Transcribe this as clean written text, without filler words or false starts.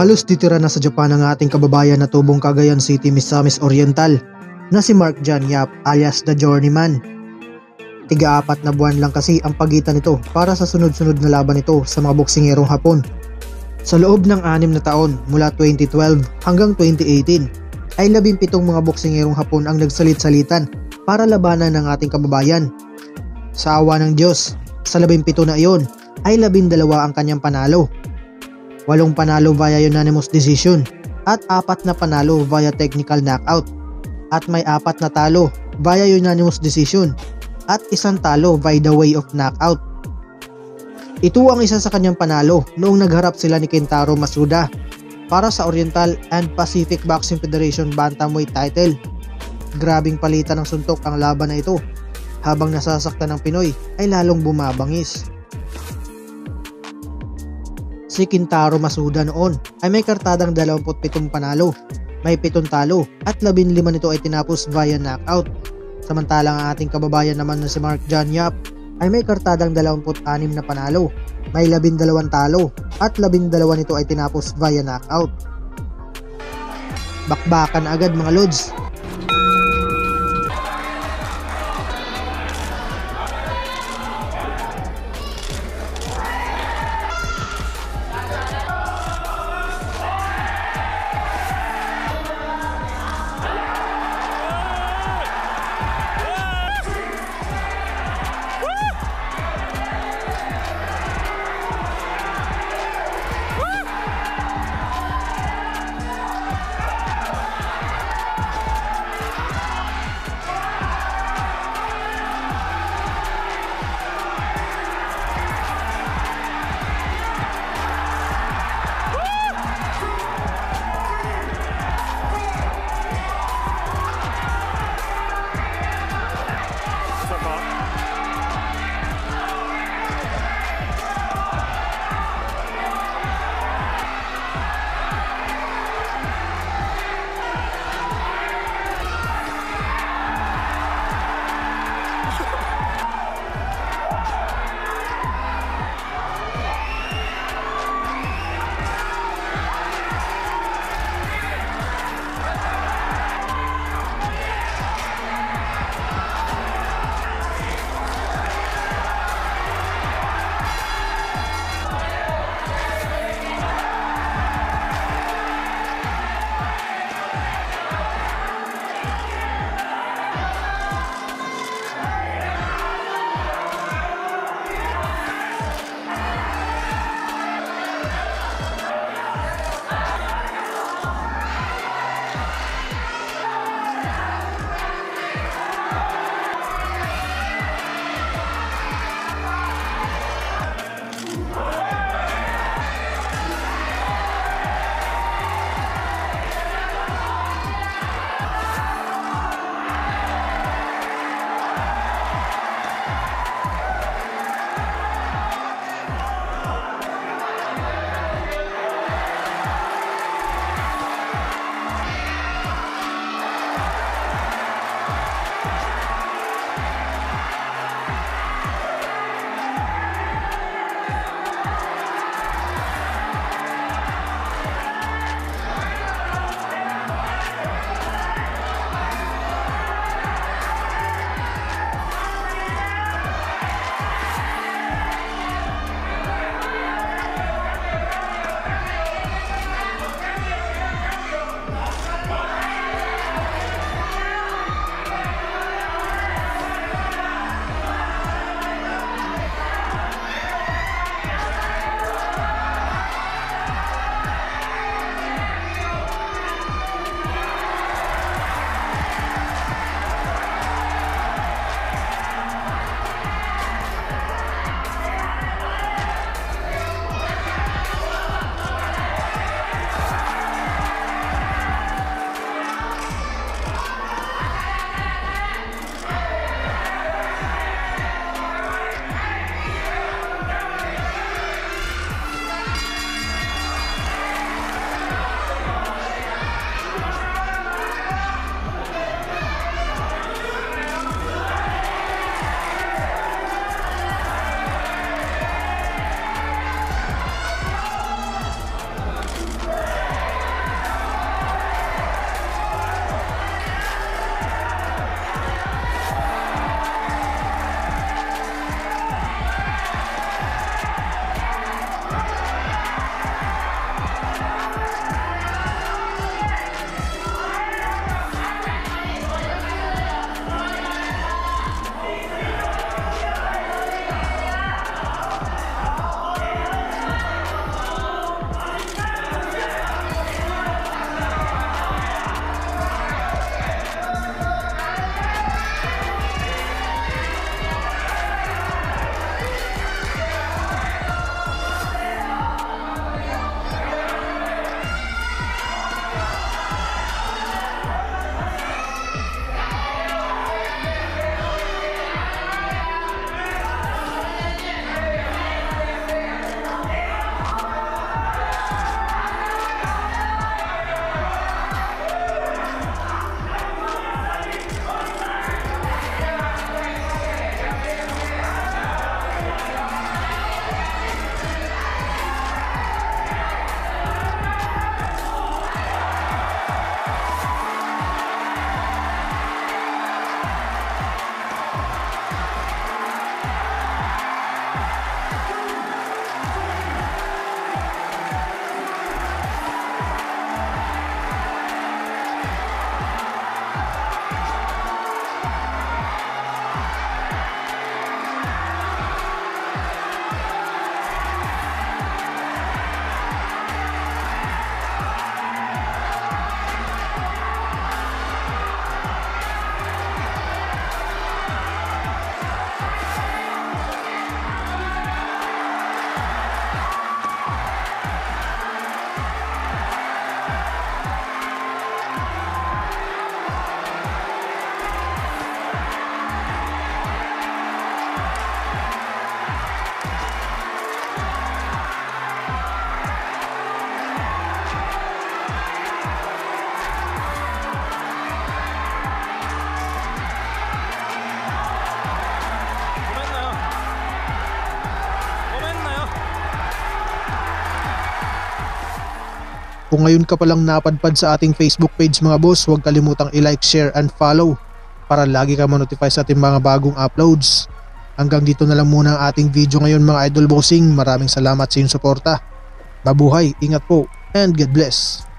Halos titira na sa Japan ang ating kababayan na tubong Cagayan City, Misamis Oriental na si Mark John Yap alias The Journeyman. Tiga-4 na buwan lang kasi ang pagitan nito para sa sunod-sunod na laban nito sa mga boksingerong Hapon. Sa loob ng 6 na taon mula 2012 hanggang 2018 ay 17 mga boksingerong Hapon ang nagsalit-salitan para labanan ng ating kababayan. Sa awa ng Diyos, sa 17 na iyon ay 12 ang kanyang panalo. 8 panalo via unanimous decision at 4 na panalo via technical knockout at may 4 na talo via unanimous decision at 1 talo by the way of knockout. Ito ang isa sa kanyang panalo noong nagharap sila ni Kentaro Masuda para sa Oriental and Pacific Boxing Federation Bantamweight title. Grabing palitan ng suntok ang laban na ito, habang nasasaktan ng Pinoy ay lalong bumabangis. Si Kentaro Masuda noon ay may kartadang 27 panalo, may 7 talo at 15 nito ay tinapos via knockout. Samantalang ang ating kababayan naman na si Mark John Yap ay may kartadang 26 na panalo, may 12 talo at 12 nito ay tinapos via knockout. Bakbakan agad mga lods. Kung ngayon ka palang napadpad sa ating Facebook page mga boss, huwag kalimutang i-like, share and follow para lagi ka ma-notify sa ating mga bagong uploads. Hanggang dito na lang muna ang ating video ngayon mga idol bossing. Maraming salamat sa inyong suporta. Mabuhay, ingat po, and God bless.